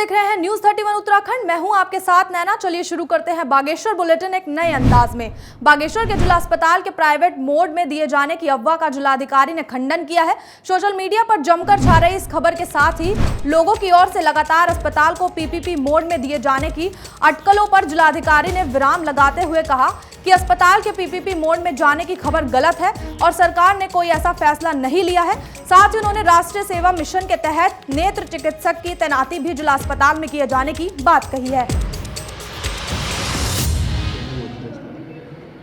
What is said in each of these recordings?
देख रहे हैं न्यूज 31 उत्तराखंड। मैं हूं आपके साथ नैना। चलिए शुरू करते हैं बागेश्वर बुलेटिन एक नए अंदाज में। बागेश्वर के जिला अस्पताल के प्राइवेट मोड में दिए जाने की अफवाह का जिलाधिकारी ने खंडन किया है। सोशल मीडिया पर जमकर छा रही इस खबर के साथ ही लोगों की ओर से लगातार अस्पताल को पीपीपी मोड में दिए जाने की अटकलों पर जिलाधिकारी ने विराम लगाते हुए कहा कि अस्पताल के पीपीपी मोड में जाने की खबर गलत है और सरकार ने कोई ऐसा फैसला नहीं लिया है। साथ ही उन्होंने राष्ट्रीय सेवा मिशन के तहत नेत्र चिकित्सक की तैनाती भी जिला अस्पताल में किए जाने की बात कही है।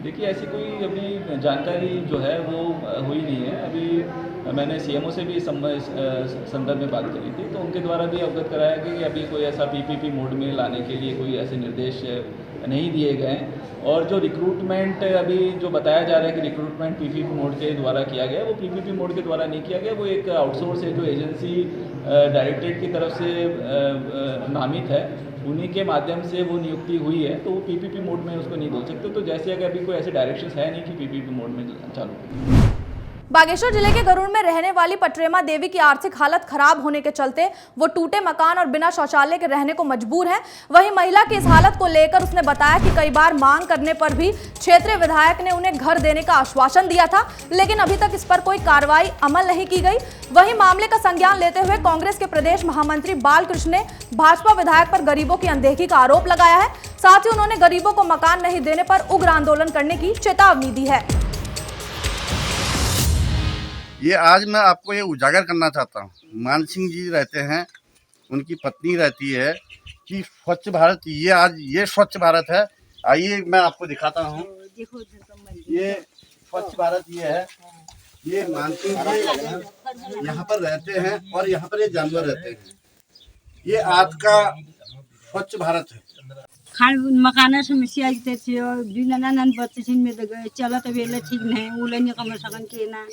देखिए, ऐसी कोई अभी जानकारी जो है वो हुई नहीं है। अभी मैंने सीएमओ से भी इस संदर्भ में बात करी थी, तो उनके द्वारा भी अवगत कराया कि अभी कोई ऐसा पीपीपी मोड में लाने के लिए कोई ऐसे निर्देश नहीं दिए गए हैं। और जो रिक्रूटमेंट अभी जो बताया जा रहा है कि रिक्रूटमेंट पीपीपी मोड के द्वारा किया गया, वो पीपीपी मोड के द्वारा नहीं किया गया। वो एक आउटसोर्स है जो एजेंसी डायरेक्टरेट की तरफ से नामित है, उन्हीं के माध्यम से वो नियुक्ति हुई है, तो वो पीपीपी मोड में उसको नहीं बोल सकते। तो जैसे अगर अभी कोई ऐसे डायरेक्शंस है नहीं कि पीपीपी मोड में चालू। बागेश्वर जिले के गरुड़ में रहने वाली पटरेमा देवी की आर्थिक हालत खराब होने के चलते वो टूटे मकान और बिना शौचालय के रहने को मजबूर है। वहीं महिला की इस हालत को लेकर उसने बताया कि कई बार मांग करने पर भी क्षेत्रीय विधायक ने उन्हें घर देने का आश्वासन दिया था, लेकिन अभी तक इस पर कोई कार्रवाई अमल नहीं की गई। वहीं मामले का संज्ञान लेते हुए कांग्रेस के प्रदेश महामंत्री बालकृष्ण ने भाजपा विधायक पर गरीबों की अनदेखी का आरोप लगाया है। साथ ही उन्होंने गरीबों को मकान नहीं देने पर उग्र आंदोलन करने की चेतावनी दी है। ये आज मैं आपको ये उजागर करना चाहता हूँ। मान सिंह जी रहते हैं, उनकी पत्नी रहती है कि स्वच्छ भारत, ये आज ये स्वच्छ भारत है। आइए मैं आपको दिखाता हूँ। ये स्वच्छ भारत ये है। ये मान सिंह जी यहाँ पर रहते हैं और यहाँ पर ये जानवर रहते हैं। ये आज का स्वच्छ भारत है। मकान समस्या नान बच्चे में चला तो वेला ठीक नहीं उलन कम सकन के ना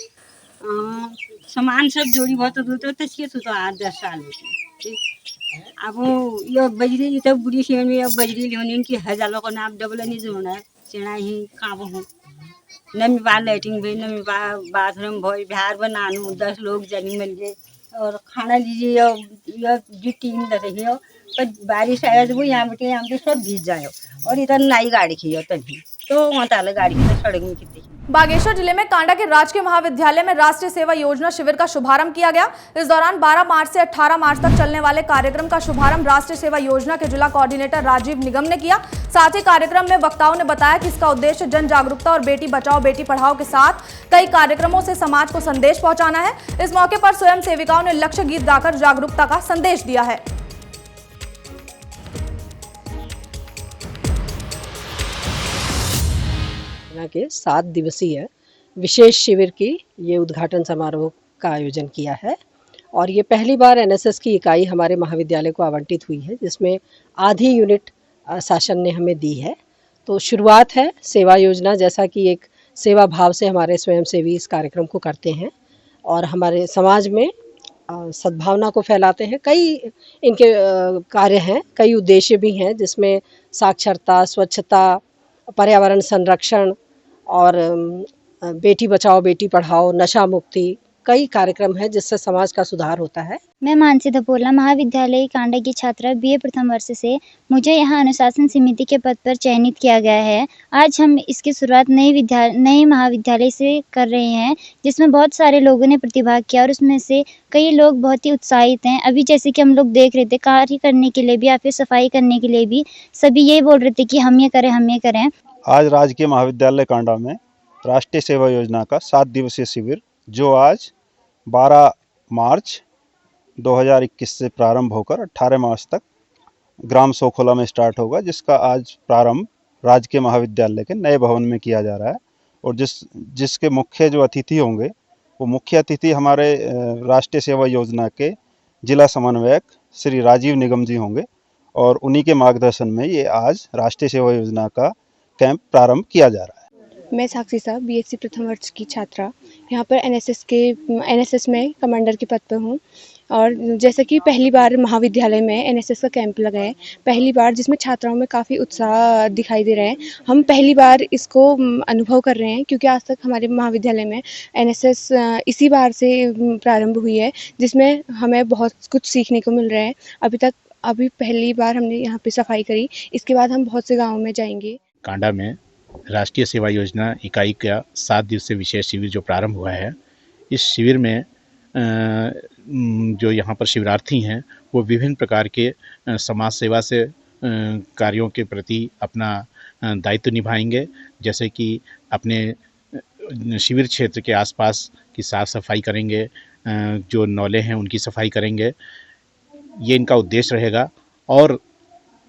सामान सब जोड़ी बहुत दूर तो 8-10 साल अब यो बजरी तो बुढ़ी से में बजरी लेने की हजारों को नाप डबल नहीं जोड़ना है चेना ही काम हो न में बाल लाइटिंग भी न में बाथरूम भोई बिहार बनानू 10 लोग जनी मिल गए और खाना लीजिए यो जो टीम रही हो पर बारिश आया तो वो यहाँ पे सब भीज जाए और इधर नई गाड़ी की हो तभी तो वहाँ ताले गाड़ी की सड़क में कितनी। बागेश्वर जिले में कांडा के राजकीय महाविद्यालय में राष्ट्रीय सेवा योजना शिविर का शुभारंभ किया गया। इस दौरान 12 मार्च से 18 मार्च तक चलने वाले कार्यक्रम का शुभारंभ राष्ट्रीय सेवा योजना के जिला कोऑर्डिनेटर राजीव निगम ने किया। साथ ही कार्यक्रम में वक्ताओं ने बताया कि इसका उद्देश्य जन जागरूकता और बेटी बचाओ बेटी पढ़ाओ के साथ कई कार्यक्रमों से समाज को संदेश पहुंचाना है। इस मौके पर स्वयं सेविकाओं ने लक्ष्य गीत गाकर जागरूकता का संदेश दिया है। के 7 दिवसीय विशेष शिविर की ये उद्घाटन समारोह का आयोजन किया है और ये पहली बार एनएसएस की इकाई हमारे महाविद्यालय को आवंटित हुई है, जिसमें आधी यूनिट शासन ने हमें दी है। तो शुरुआत है सेवा योजना, जैसा कि एक सेवा भाव से हमारे स्वयंसेवी इस कार्यक्रम को करते हैं और हमारे समाज में सद्भावना को फैलाते हैं। कई इनके कार्य हैं, कई उद्देश्य भी हैं, जिसमें साक्षरता, स्वच्छता, पर्यावरण संरक्षण और बेटी बचाओ बेटी पढ़ाओ, नशा मुक्ति, कई कार्यक्रम है जिससे समाज का सुधार होता है। मैं मानसी धपोला महाविद्यालय कांडा की छात्रा बीए प्रथम वर्ष से मुझे यहाँ अनुशासन समिति के पद पर चयनित किया गया है। आज हम इसकी शुरुआत नए महाविद्यालय से कर रहे हैं, जिसमें बहुत सारे लोगों ने प्रतिभाग किया और उसमें से कई लोग बहुत ही उत्साहित हैं। अभी जैसे कि हम लोग देख रहे थे, कार्य करने के लिए भी या फिर सफाई करने के लिए भी सभी यही बोल रहे थे कि हम ये करें हम ये करें। आज राजकीय महाविद्यालय कांडा में राष्ट्रीय सेवा योजना का 7 दिवसीय शिविर, जो आज 12 मार्च 2021 से प्रारंभ होकर 18 मार्च तक ग्राम सोखोला में स्टार्ट होगा, जिसका आज प्रारंभ राजकीय महाविद्यालय के नए भवन में किया जा रहा है। और जिसके मुख्य जो अतिथि होंगे, वो मुख्य अतिथि हमारे राष्ट्रीय सेवा योजना के जिला समन्वयक श्री राजीव निगम जी होंगे और उन्हीं के मार्गदर्शन में ये आज राष्ट्रीय सेवा योजना का कैंप प्रारंभ किया जा रहा है। मैं साक्षी साहब बीएससी प्रथम वर्ष की छात्रा यहाँ पर एनएसएस में कमांडर के पद पर हूँ और जैसे कि पहली बार महाविद्यालय में एनएसएस का कैंप लगा है, पहली बार, जिसमें छात्राओं में काफ़ी उत्साह दिखाई दे रहे हैं। हम पहली बार इसको अनुभव कर रहे हैं क्योंकि आज तक हमारे महाविद्यालय में एनएसएस इसी बार से प्रारंभ हुई है, जिसमें हमें बहुत कुछ सीखने को मिल रहा है। अभी तक अभी पहली बार हमने यहाँ पे सफाई करी, इसके बाद हम बहुत से गाँव में जाएंगे। कांडा में राष्ट्रीय सेवा योजना इकाई का 7 दिवसीय विशेष शिविर जो प्रारंभ हुआ है, इस शिविर में जो यहाँ पर शिविरार्थी हैं वो विभिन्न प्रकार के समाज सेवा से कार्यों के प्रति अपना दायित्व निभाएंगे, जैसे कि अपने शिविर क्षेत्र के आसपास की साफ सफाई करेंगे, जो नौले हैं उनकी सफाई करेंगे। ये इनका उद्देश्य रहेगा। और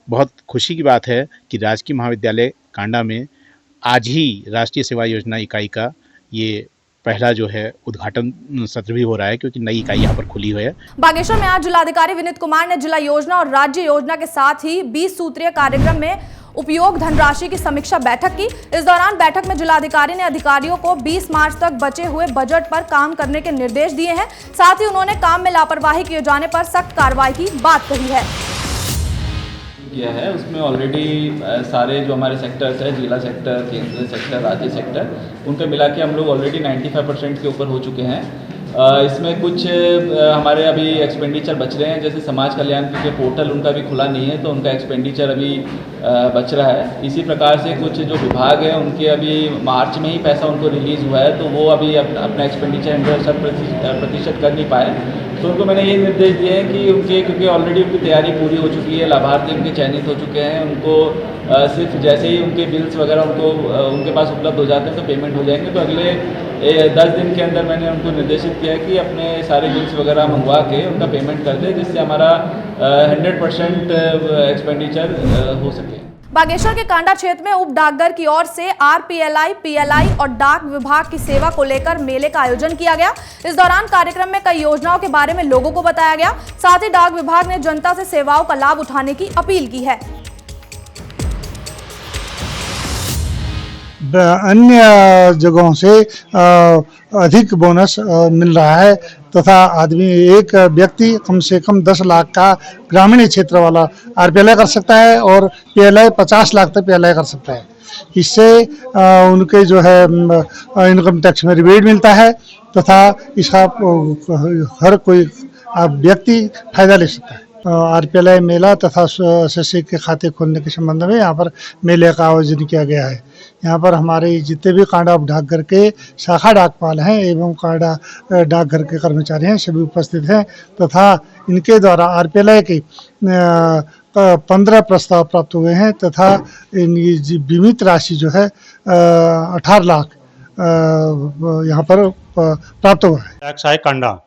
बहुत खुशी की बात है कि राजकीय महाविद्यालय कांडा में आज ही राष्ट्रीय सेवा योजना इकाई का ये पहला जो है उद्घाटन सत्र भी हो रहा है, क्योंकि नई इकाई यहाँ पर खुली हुई है। बागेश्वर में आज जिलाधिकारी विनीत कुमार ने जिला योजना और राज्य योजना के साथ ही 20 सूत्रीय कार्यक्रम में उपयोग धनराशि की समीक्षा बैठक की। इस दौरान बैठक में जिलाधिकारी ने अधिकारियों को 20 मार्च तक बचे हुए बजट पर काम करने के निर्देश दिए हैं। साथ ही उन्होंने काम में लापरवाही किए जाने पर सख्त कार्रवाई की बात कही है। किया है उसमें ऑलरेडी सारे जो हमारे सेक्टर्स है, जिला सेक्टर, केंद्रीय सेक्टर, राज्य सेक्टर, उनके मिला के हम लोग ऑलरेडी 95% के ऊपर हो चुके हैं। इसमें कुछ हमारे अभी एक्सपेंडिचर बच रहे हैं, जैसे समाज कल्याण के पोर्टल उनका भी खुला नहीं है तो उनका एक्सपेंडिचर अभी बच रहा है। इसी प्रकार से कुछ जो विभाग है उनके अभी मार्च में ही पैसा उनको रिलीज़ हुआ है तो वो अभी अपना एक्सपेंडिचर 100% कर नहीं पाए। तो उनको मैंने ये निर्देश दिए हैं कि उनके, क्योंकि ऑलरेडी उनकी तैयारी पूरी हो चुकी है, लाभार्थी उनके चयनित हो चुके हैं, उनको सिर्फ जैसे ही उनके बिल्स वगैरह उनको उनके पास उपलब्ध हो जाते हैं तो पेमेंट हो जाएंगे। तो अगले 10 दिन के अंदर मैंने उनको निर्देशित किया है कि अपने सारे बिल्स वगैरह मंगवा के उनका पेमेंट कर दे, जिससे हमारा 100% एक्सपेंडिचर हो सके। बागेश्वर के कांडा क्षेत्र में उप डाकघर की ओर से आरपीएलआई, पीएलआई और डाक विभाग की सेवा को लेकर मेले का आयोजन किया गया। इस दौरान कार्यक्रम में कई योजनाओं के बारे में लोगों को बताया गया। साथ ही डाक विभाग ने जनता से सेवाओं का लाभ उठाने की अपील की है। अन्य जगहों से अधिक बोनस मिल रहा है तथा आदमी एक व्यक्ति कम से कम 10 लाख का ग्रामीण क्षेत्र वाला आरपीएलआई कर सकता है और पीएलआई 50 लाख तक पीएलआई कर सकता है। इससे उनके जो है इनकम टैक्स में रिबेट मिलता है तथा इसका हर कोई व्यक्ति फायदा ले सकता है। आरपीएलआई मेला तथा एसएससी के खाते खोलने के संबंध में यहाँ पर मेले का आयोजन किया गया है। यहाँ पर हमारे जितने भी कांडा डाकघर के शाखा डाकपाल हैं एवं कांडा डाकघर के कर्मचारी हैं सभी उपस्थित हैं तथा इनके द्वारा आरपीएलआई के 15 प्रस्ताव प्राप्त हुए हैं तथा इनकी बीमित राशि जो है 18 लाख यहाँ पर प्राप्त हुआ है। कांडा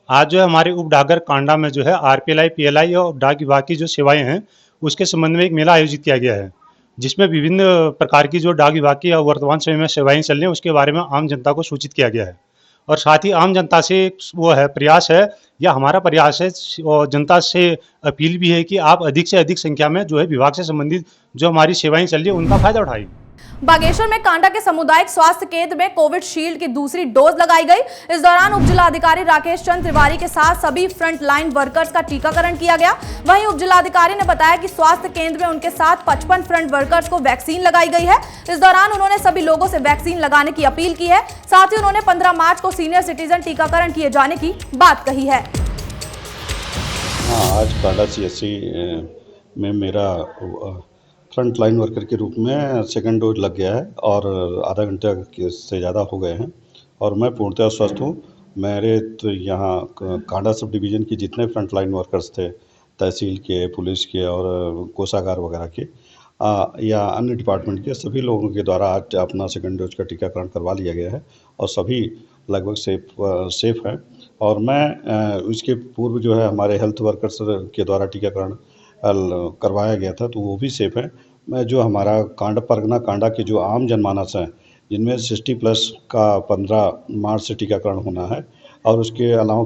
आज जो है हमारे उप डाकघर कांडा में जो है आरपीएलआई, पीएलआई और डाक विभाग की जो सेवाएं हैं उसके संबंध में एक मेला आयोजित किया गया है, जिसमें विभिन्न प्रकार की जो डाक विभाग की वर्तमान समय में सेवाएं चल रही हैं उसके बारे में आम जनता को सूचित किया गया है। और साथ ही आम जनता से वो है प्रयास है या हमारा प्रयास है और जनता से अपील भी है कि आप अधिक से अधिक संख्या में जो है विभाग से संबंधित जो हमारी सेवाएं चल रही है उनका फायदा उठाएं। बागेश्वर में कांडा के सामुदायिक स्वास्थ्य केंद्र में कोविड शील्ड की दूसरी डोज लगाई गई। इस दौरान उप जिलाधिकारी राकेश चंद्र तिवारी के साथ सभी फ्रंट लाइन वर्कर्स का टीकाकरण किया गया। वहीं उप जिलाधिकारी ने बताया कि स्वास्थ्य केंद्र में उनके साथ 55 फ्रंट वर्कर्स को वैक्सीन लगाई गई है। इस दौरान उन्होंने सभी लोगों से वैक्सीन लगाने की अपील की है। साथ ही उन्होंने 15 मार्च को सीनियर सिटीजन टीकाकरण किए जाने की बात कही है। आज कांडा सीएचसी में मेरा फ्रंट लाइन वर्कर के रूप में सेकंड डोज लग गया है और आधा घंटे से ज़्यादा हो गए हैं और मैं पूर्णतः स्वस्थ हूँ। मेरे तो यहाँ कांडा सब डिवीज़न के जितने फ्रंट लाइन वर्कर्स थे, तहसील के, पुलिस के और कोषागार वगैरह के या अन्य डिपार्टमेंट के सभी लोगों के द्वारा आज अपना सेकंड डोज का टीकाकरण करवा लिया गया है और सभी लगभग सेफ है। और मैं इसके पूर्व जो है हमारे हेल्थ वर्कर्स के द्वारा टीकाकरण करवाया गया था तो वो भी सेफ है। मैं जो हमारा कांडा परगना कांडा के जो आम जनमानस हैं जिनमें 60+ का 15 मार्च से टीकाकरण होना है और उसके अलावा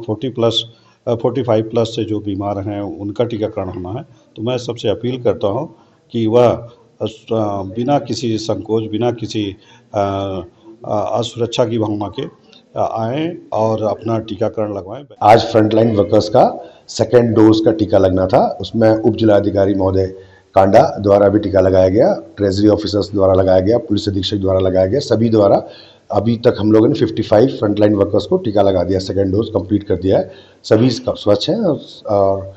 45+ से जो बीमार हैं उनका टीकाकरण होना है, तो मैं सबसे अपील करता हूं कि वह बिना किसी संकोच, बिना किसी असुरक्षा की भावना के आएँ और अपना टीकाकरण लगवाएं। आज फ्रंटलाइन वर्कर्स का सेकेंड डोज का टीका लगना था, उसमें उप जिलाधिकारी महोदय कांडा द्वारा भी टीका लगाया गया, ट्रेजरी ऑफिसर्स द्वारा लगाया गया, पुलिस अधीक्षक द्वारा लगाया गया, सभी द्वारा अभी तक हम लोगों ने 55 फ्रंटलाइन वर्कर्स को टीका लगा दिया, सेकेंड डोज कंप्लीट कर दिया है। सभी स्वच्छ हैं और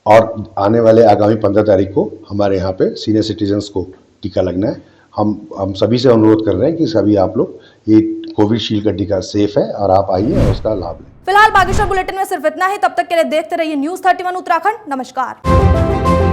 और आने वाले आगामी 15 तारीख को हमारे यहाँ पे सीनियर सिटीजन्स को टीका लगना है। हम सभी से अनुरोध कर रहे हैं कि सभी आप लोग ये कोविशील्ड का टीका सेफ है और आप आइए और उसका लाभ लें। फिलहाल बागेश्वर बुलेटिन में सिर्फ इतना ही। तब तक के लिए देखते रहिए न्यूज़ 31 उत्तराखंड। नमस्कार।